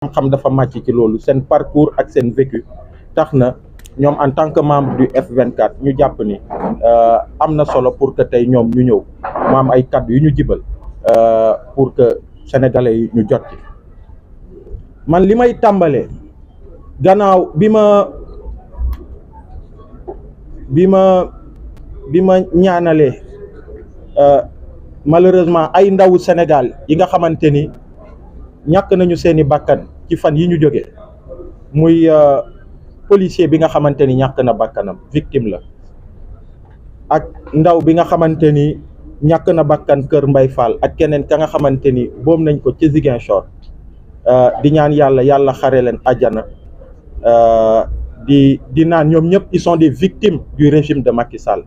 xam dafa màcc ci loolu seen parcours ak seen vécu tax na ñoom en tant que membre du F24 ñu jàpp ni am na solo pour que tey ñoom ñu ñëw mu am ay kàddu yu ñu jibal pour que sénégalais yi ñu jot ci. Man li may tàmbalee gannaaw bi ma ñaanalee malheureusement ay ndawu Sénégal yi nga xamante ni ñàkk nañu seeni bakkan ci fan yi ñu jóge muy policier bi nga xamante ni ñàkk na bakkanam victime la, ak ndaw bi nga xamante ni ñàkk na bakkan Kër Mbay Fall, ak keneen ka nga xamante ni boom nañ ko ci Ziguinchor, di ñaan yàlla xare leen àjjana, di naan ñoom ñëpp ils sont des victimes du régime de Macky Sall.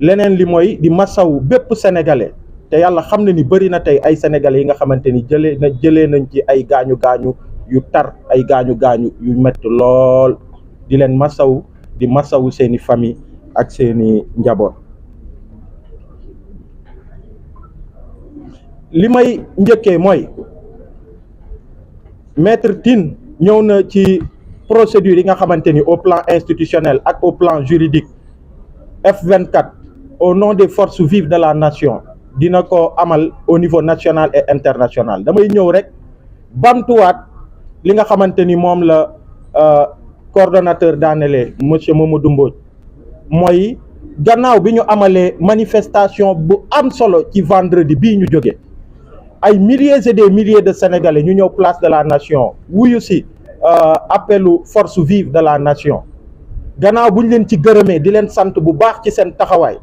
leneen li mooy di masawu bépp sénégalais te yàlla xam na ni bëri na tey ay sénégalais yi nga xamante ni jëlee nañ ci ay gaañu yu tar, ay gaañu yu métti lool, di leen masawu seeni famille ak seeni njaboot. li may njëkkee mooy maître Tine ñëw na ci procédure yi nga xamante ni au plan institutionnel ak au plan juridique F24 au nom des forces vives de la nation dina ko amal au niveau national et international. Damay ñëw rek bamtuwaat li nga xamante ni moom la coordonnateur daanele monsieur Mamadou Mbodj, mooy gannaaw bi ñu amalee manifestation bu am solo ci vendredi bii ñu jóge, ay milliers et des milliers de sénégalais ñu ñëw place de la nation wuyu si appelu force vive de la nation. gannaaw bu ñu leen ci gërëmee di leen sant bu baax ci seen taxawaay,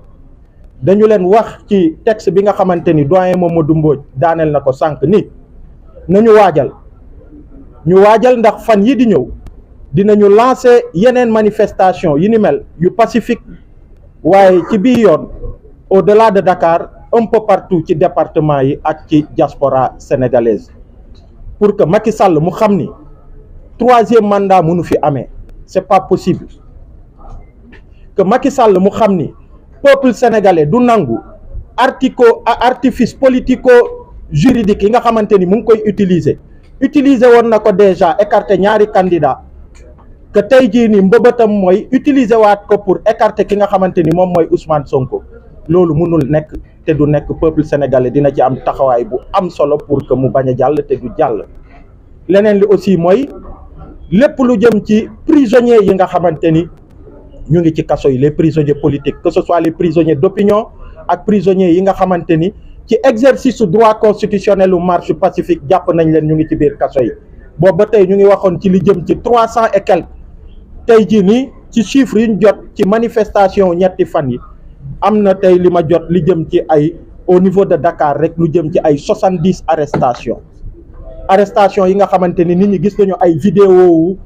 dañu leen wax ci texte bi nga xamante ni doyen Mamadou Mbodj daaneel na ko sànq ni nañu waajal ndax fan yi di ñëw dinañu lancer yeneen manifestation yi ni mel yu pacifique, waaye ci bii yoon au-delà de Dakar un peu partout ci département yi ak ci diaspora sénégalaise, pour que Macky Sall mu xam ni troisième mandat mënu fi amee, c'est pas possible. Que Macky Sall mu xam ni peuple sénégalais du nangu artifice politico juridique yi nga xamante ni mu ngi koy utiliser woon na ko déjà écarter ñaari candidat, que tey jii ni mbëbëtam mooy utiliser waat ko pour écarter ki nga xamante ni moom mooy Ousmane Sonko. loolu mënul nekk te du nekk. peuple sénégalais dina ci am taxawaay bu am solo pour que mu bañ a jàll te du jàll. leneen li aussi mooy lépp lu jëm ci prisonniers yi nga xamante ni ñu ngi ci kaso yi, les prisonniers politiques, que ce soit les prisonniers d'opinion ak prisonniers yi nga xamante ni ci exercice droit constitutionnel u marche pacifique jàpp nañ leen, ñu ngi ci biir kaso yi. boobu ba tey ñu ngi waxoon ci li jëm ci 300 et quelques, tey jii nii ci chiffres yi ñu jot ci manifestation ñetti fan yi am na tey li ma jot li jëm ci ay au niveau de Dakar rek lu jëm ci ay 70 arrestations yi nga xamante ni nit ñi gis nañu ay vidéo wu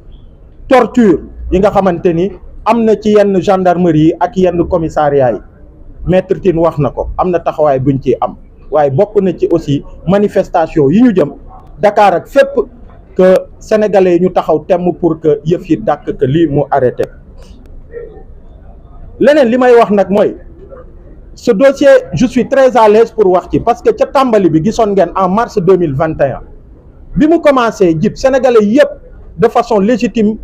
torture yi nga xamante ni am na ci yenn gendarmerie yi ak yenn commissariat yi. maître Tine wax na ko, am na taxawaay buñ ci am, waaye bokk na ci aussi manifestation yi ñu jëm Dakar ak fépp, que sénégalais yi ñu taxaw temm pour que yëf yi dàkk, que lii mu arrêté. leneen li may wax nag mooy ce dossier je suis très à l'aise pour wax ci, parce que ca tàmbali bi gisoon ngeen en mars 2021 bi mu commencé jib, sénégalais yëpp de façon légitime,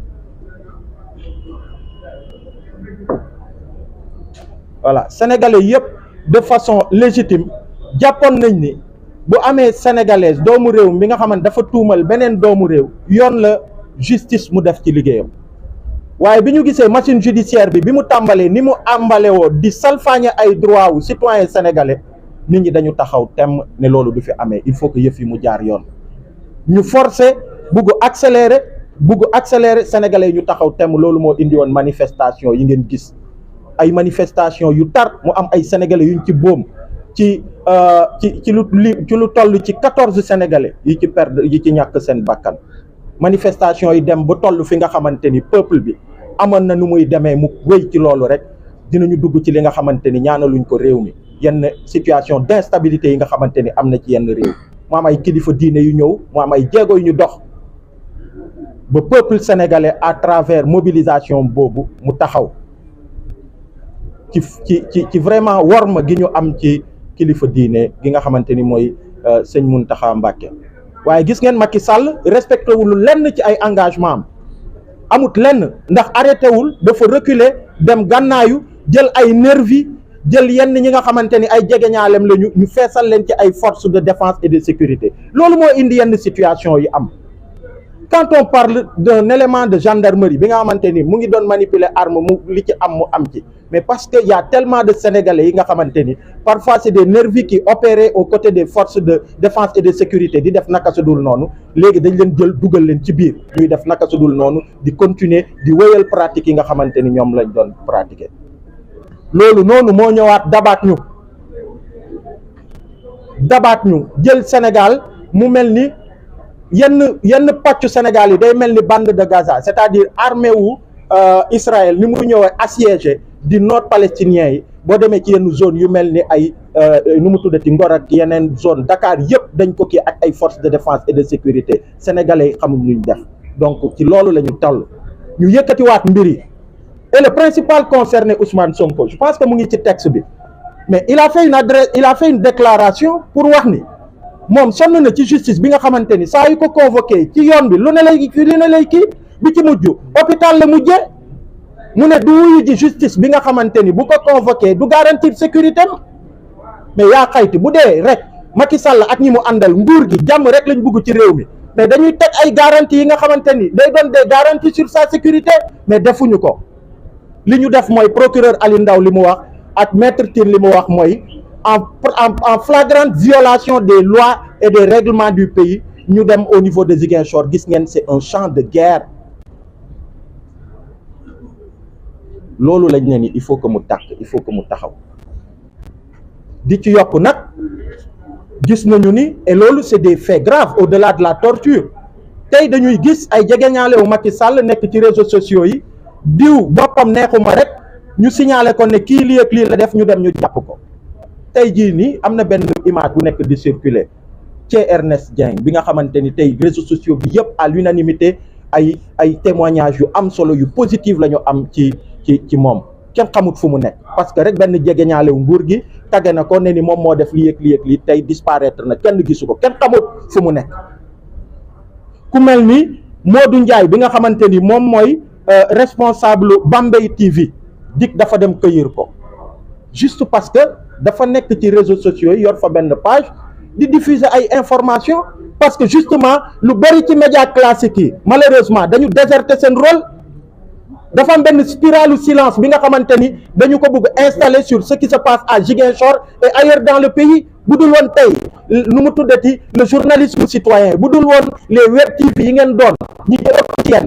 sénégalais yëpp de façon légitime jàppoon nañ ni bu amee sénégalaise doomu réew mi nga xamante dafa tuumal beneen doomu réew, yoon la justice mu def ci liggéeyam. waaye bi ñu gisee machine judiciaire bi mu tàmbalee ni mu àmbale woo di salfaañe ay droit wu citoyen sénégalais, nit ñi dañu taxaw temm ne loolu du fi amee, il faut que yëf yi mu jaar yoon. ñu forcer bugg accélérer sénégalais yi ñu taxaw temm, loolu moo indi woon manifestation yi ngeen gis, ay manifestation yu tar, mu am ay sénégalais yuñ ci boom ci lu toll ci 14 sénégalais yi ci ñàkk seen bakkan. manifestation yi dem ba toll fi nga xamante ni peuple bi amoon na nu muy demee, mu wéy ci loolu rek dinañu dugg ci li nga xamante ni ñaanaluñ ko réew mi, yenn situation d'instabilité yi nga xamante ni am na ci yenn réew. mu am ay kilifa diine yu ñëw, mu am ay jéego yu ñu dox ba peuple sénégalais à travers mobilisation boobu mu taxaw ci vraiment worma gi ñu am ci kilifa diine gi nga xamante ni mooy sëñ Mountakha Mbacké. waaye gis ngeen Macky Sall respecté wul lenn ci ay engagement am amut lenn ndax arrêté wul dafa reculer dem gànnaayu jël ay nervi jël yenn ñi nga xamante ni ay jegeñaalem lañu ñu feesal leen ci ay forces de défense et de sécurité loolu moo indi yenn situation yi am. Quand on parle d'un élément de gendarmerie bi nga xamante ni mu ngi doon manipuler arme mu li ci am mu am ci mais parce que y a tellement de sénégalais yi nga xamante ni parfois c'est des nervis qui opéraient aux côtés des forces de défense et de sécurité di def naka su dul noonu léegi dañ leen jël dugal leen ci biir ñuy def naka su dul noonu di continuer di wéyal pratique yi nga xamante ni ñoom lañ doon pratiquer. loolu noonu moo ñëwaat dabaat ñu jël Sénégal mu mel ni yenn pàccu Sénégal yi day mel ni bande de Gaza c'est-à-dire armée wu Israël ni mu ñëwee assiégé di noot palestiniens yi boo demee ci yenn zone yu mel ni ay nu mu tuddati Ngor ak yeneen zone Dakar yëpp dañ ko kii ak ay forces de défense et de sécurité sénégalais yi xamuñ luñ def donc ci loolu la ñu toll ñu yëkkatiwaat mbir yi et le principal concerné Ousmane Sonko je pense que mu ngi ci texte bi mais il a fait une déclaration pour wax ni moom sonn na ci justice bi nga xamante ni saa yu ko convoqué ci yoon bi lu ne lay kii bi ci mujj hôpital la mujjee mu ne du wuyu ji justice bi nga xamante ni bu ko convoqué du garantir sécurité am mais yaa xayti bu dee rek Macky Sall ak ñi mu àndal nguur gi jàmm rek lañ bugg ci réew mi mais dañuy teg ay garanties yi nga xamante ni day doon des garanties sur sa sécurité mais defuñu ko li ñu def mooy procureur Ali Ndaw li mu wax ak maître Tine li mu wax mooy en flagrante violation des lois et des règlements du pays ñu dem au niveau de Ziguinchor gis ngeen c'est un champ de guerre loolu lañ ne ni il faut que mu taxaw di ci yokk nag gis nañu ni et loolu c'est des faits graves au-delà de la torture tey dañuy gis ay jegeñaale wu Macky Sall nekk ci réseaux sociaux yi diw boppam neexuma rek ñu signalé ko ne kii lii ak lii la def ñu dem ñu jàpp ko tey jii nii am na benn image bu nekk di circuler ci Ernest Dieng bi nga xamante ni tey réseaux sociaux bi yëpp à l'unanimité ay témoignages yu am solo yu positif la ñu am ci moom kenn xamut fu mu nekk parce que rek benn jegeñaalewu nguur gi tagge na ko ne ni moom moo def lii ak lii ak lii tey disparaître na kenn gisu ko kenn xamut fu mu nekk ku mel ni Modou Ndiaye bi nga xamante ni moom mooy responsable Bambey TV dik dafa dem cueillir ko juste parce que dafa nekk ci réseaux sociaux yi yor fa benn page di diffuser ay informations parce que justement lu bari ci médias classiques yi malheureusement dañu déserter seen rôle dafa am benn spirale silence bi nga xamante ni dañu ko bëgg installer sur ce qui se passe à Ziguinchor et ailleurs dans le pays bu dul woon tey nu mu tuddati le journalisme citoyen bu dul woon les web TV yi ngeen doon ñi ci ëpp ci yéen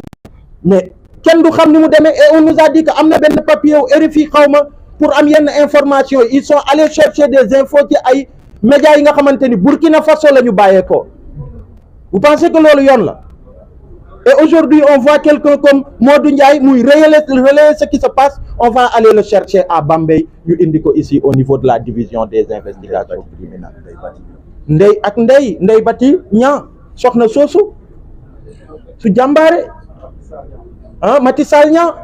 mais kenn du xam ni mu demee et on nous a dit que am na benn papier wu RFI xawma pour am yenn information ils sont allés chercher des infos ci ay médias yi nga xamante ni Burkina Faso la ñu bàyyeekoo vous pensez que loolu yoon la et aujourd'hui on voit quelqu'un comme Modou Ndiaye muy relayer ce qui se passe on va aller le chercher à Bambey ñu indi ko ici au niveau de la division des investigations criminelles Ndeye Bati ñaa soxna soosu su jàmbaare Maty Sall ñaa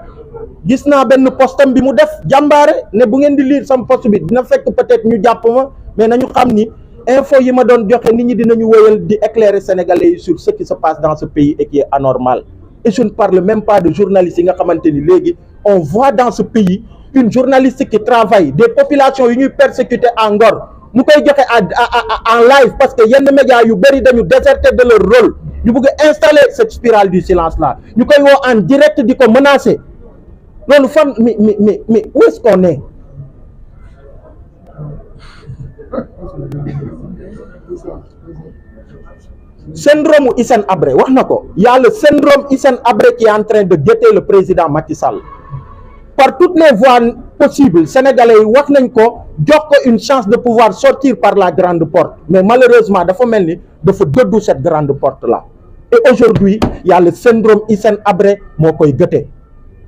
gis naa benn postam bi mu def jàmbaare ne bu ngeen di lire sam poste bi dina fekk peut-être ñu jàpp ma mais nañu xam ni info yi ma doon joxe nit ñi dinañu wëyal di éclairer sénégalais yi sur ce qui se passe dans ce pays et qui est anormal et je ne parle même pas de journalistes yi nga xamante ni léegi on voit dans ce pays une journaliste qui travaille des populations yu ñuy persécuter en Ngor mu koy joxe en live parce que yenn médias yu bëri dañu déserter de leur rôle ñu bëgg installer cette spirale du silence là ñu koy woo en direct di ko menacer loolu fan mais où est-ce qu'on est syndrome Hissène Habré wax na ko y a le syndrome Hissène Habré qui est en train de guetter le président Macky Sall par toutes les voies possibles sénégalais yi wax nañ ko jox ko une chance de pouvoir sortir par la grande porte mais malheureusement dafa mel ni dafa dëddu cette grande porte là et aujourd'hui y a le syndrome Hissène Habré moo koy guetter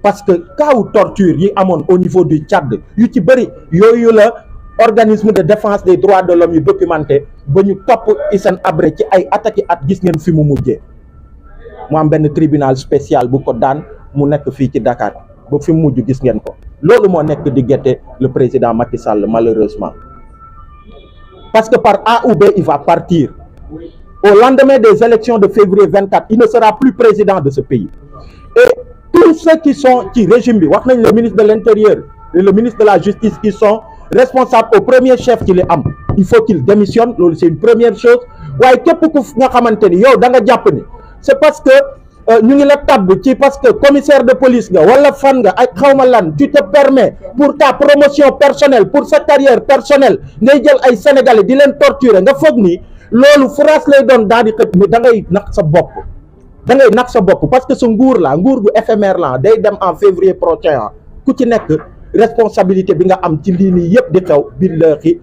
parce que cas wu torture yi amoon au niveau du Tchad yu ci bëri yooyu la organisme de défense des droits de l'homme yu documenté ba ñu topp Hissène Habré ci ay attaques at gis ngeen fi mu mujjee mu am benn tribunal spécial bu ko daan mu nekk fii ci Dakar ba fi mu mujj gis ngeen ko loolu moo nekk di guetter le président Macky Sall malheureusement parce que par A ou B il va partir au lendemain des élections de février 24, il ne sera plus président de ce pays. Et tous ceux qui sont qui régime, le ministre de l'Intérieur et le ministre de la Justice, qui sont responsables au premier chef qui les am, il faut qu'il démissionne, c'est une première chose. C'est parce que ñu ngi la tabb ci parce que commissaire de police nga wala fan nga ak xawma lan, tu te permets pour ta promotion personnelle, pour sa carrière personnelle, ngay jël ay sénégalais di leen torturer, nga foog ni loolu France lay doon daal di xëj, mais da ngay nax sa bopp, da ngay nax sa bopp, parce que ce nguur la nguur gu éphémère la day dem en février prochain. Ku ci nekk responsabilité bi nga am ci lii nii yëpp di xew, billahi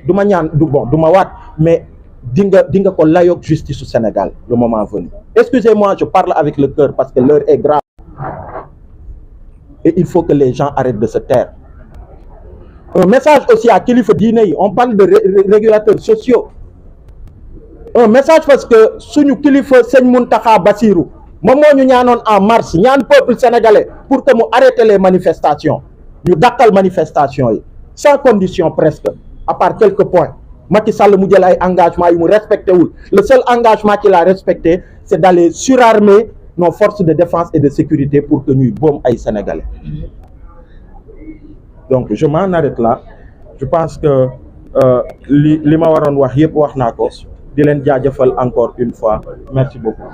du ma ñaan du bon du ma waat, mais dinga ko layoog justice au Sénégal le moment venu. Excusez-moi, je parle avec le cœur parce que l'heure est grave et il faut que les gens arrêtent de se taire. Un message aussi à Kilifeu diine yi, on parle de régulateurs sociaux. Un message parce que suñu kilifa Sëñ Mountakha Bassirou moom moo ñu ñaanoon en mars, ñaan peuple sénégalais pour que mu arrêter les manifestations, ñu dakkal manifestation yi sans condition presque, à part quelques points. Macky Sall mu jël ay engagement yu mu respecté wul. Le seul engagement qu'il a respecté, c'est d'aller surarmer nos forces de défense et de sécurité pour que ñuy boom ay Sénégalais. Donc je m'en arrête là. Je pense que li ma waroon wax yëpp wax naa ko. Di leen jaajëfal encore une fois. Merci beaucoup.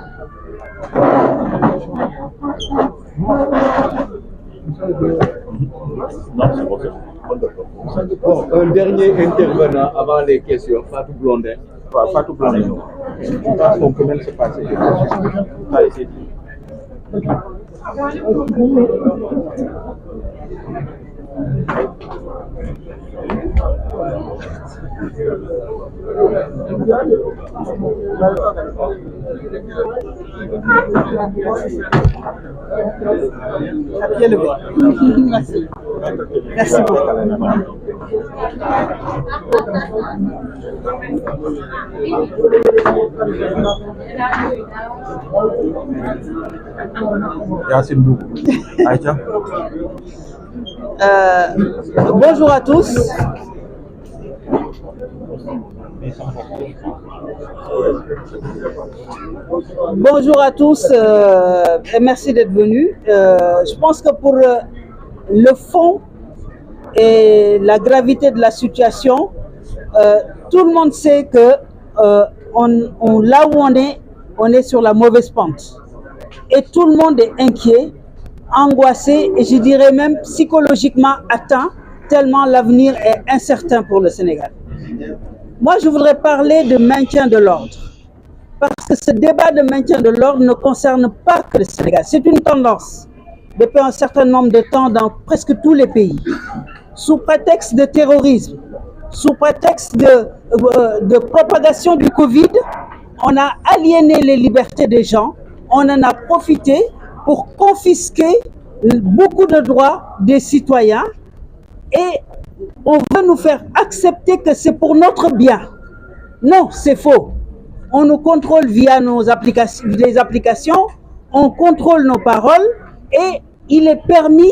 Bon, un dernier intervenant avant les questions, Fatou Blondin. Fatou Blondin. Je pense qu'on peut même se passer. Merci. Merci beaucoup. Bonjour à tous. Bonjour à tous et merci d'être venus. Je pense que pour le fond et la gravité de la situation, tout le monde sait que là où on est sur la mauvaise pente. Et tout le monde est inquiet, angoissé et je dirais même psychologiquement atteint, tellement l'avenir est incertain pour le Sénégal. Moi, je voudrais parler de maintien de l'ordre. Parce que ce débat de maintien de l'ordre ne concerne pas que le Sénégal. C'est une tendance depuis un certain nombre de temps dans presque tous les pays. Sous prétexte de terrorisme, sous prétexte de propagation du Covid, on a aliéné les libertés des gens, on en a profité pour confisquer beaucoup de droits des citoyens et on veut nous faire accepter que c'est pour notre bien. Non, c'est faux. On nous contrôle via les applications, on contrôle nos paroles et il est permis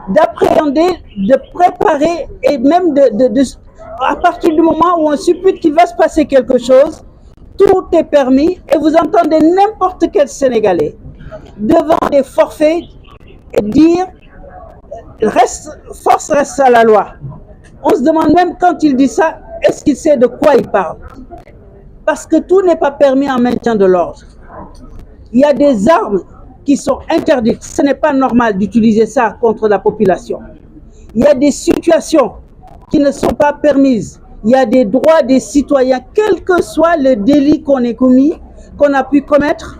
d'appréhender, de préparer et même à partir du moment où on suppute qu'il va se passer quelque chose, tout est permis et vous entendez n'importe quel Sénégalais devant des forfaits dire force reste à la loi. On se demande même quand il dit ça, est-ce qu'il sait de quoi il parle? Parce que tout n'est pas permis en maintien de l'ordre. Il y a des armes qui sont interdites. Ce n'est pas normal d'utiliser ça contre la population. Il y a des situations qui ne sont pas permises. Il y a des droits des citoyens, quel que soit le délit qu'on ait commis, qu'on a pu commettre,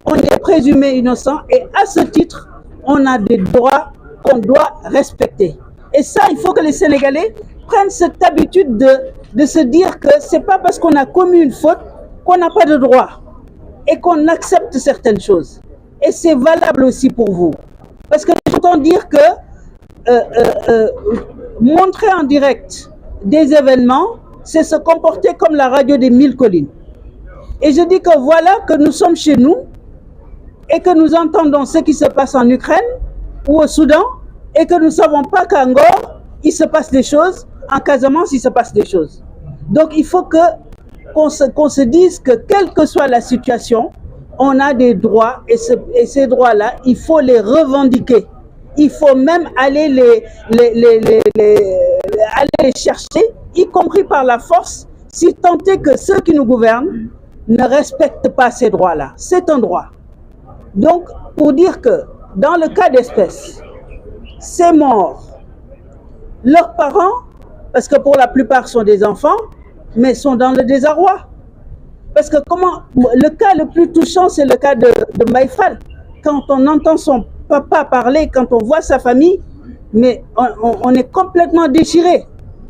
on est présumé innocent et à ce titre, on a des droits qu'on doit respecter. Et ça, il faut que les Sénégalais prennent cette habitude de se dire que c'est pas parce qu'on a commis une faute qu'on n'a pas de droit et qu'on accepte certaines choses. Et c'est valable aussi pour vous. Parce que j'entends dire que montrer en direct des événements, c'est se comporter comme la radio des 1000 collines. Et je dis que voilà que nous sommes chez nous et que nous entendons ce qui se passe en Ukraine ou au Soudan et que nous ne savons pas qu'en Ngor, il se passe des choses, en Casamance, il se passe des choses. Donc il faut que qu'on se dise que quelle que soit la situation, on a des droits et ces droits-là, il faut les revendiquer. Il faut même aller les chercher, y compris par la force, si tant est que ceux qui nous gouvernent ne respectent pas ces droits-là. C'est un droit. Donc, pour dire que dans le cas d'espèce, ces morts, leurs parents, parce que pour la plupart sont des enfants, mais sont dans le désarroi. Parce que le cas le plus touchant, c'est le cas de Maïfal. Quand on entend son papa parler, quand on voit sa famille, mais on est complètement déchiré.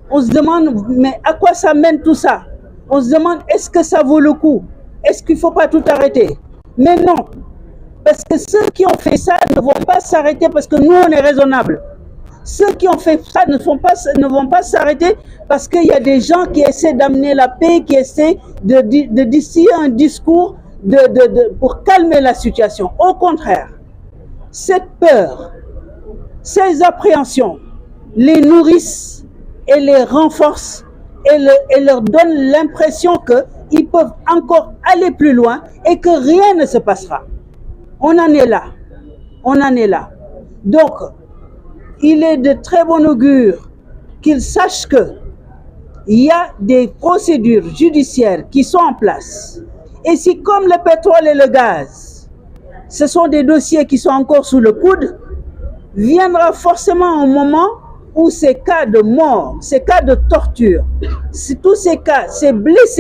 On se demande, mais à quoi ça mène tout ça? On se demande, est-ce que ça vaut le coup? Est-ce qu'il ne faut pas tout arrêter? Mais non, parce que ceux qui ont fait ça ne vont pas s'arrêter parce que nous, on est raisonnables. Ceux qui ont fait ça ne vont pas s'arrêter parce qu'il y a des gens qui essaient d'amener la paix, qui essaient de distiller un discours pour calmer la situation. Au contraire, cette peur, ces appréhensions les nourrissent et les renforcent et leur donnent l'impression qu'ils peuvent encore aller plus loin et que rien ne se passera. On en est là. On en est là. Donc, il est de très bon augure qu'ils sachent qu'il y a des procédures judiciaires qui sont en place. Et si, comme le pétrole et le gaz, ce sont des dossiers qui sont encore sous le coude, viendra forcément un moment où ces cas de mort, ces cas de torture, tous ces cas, ces blessés,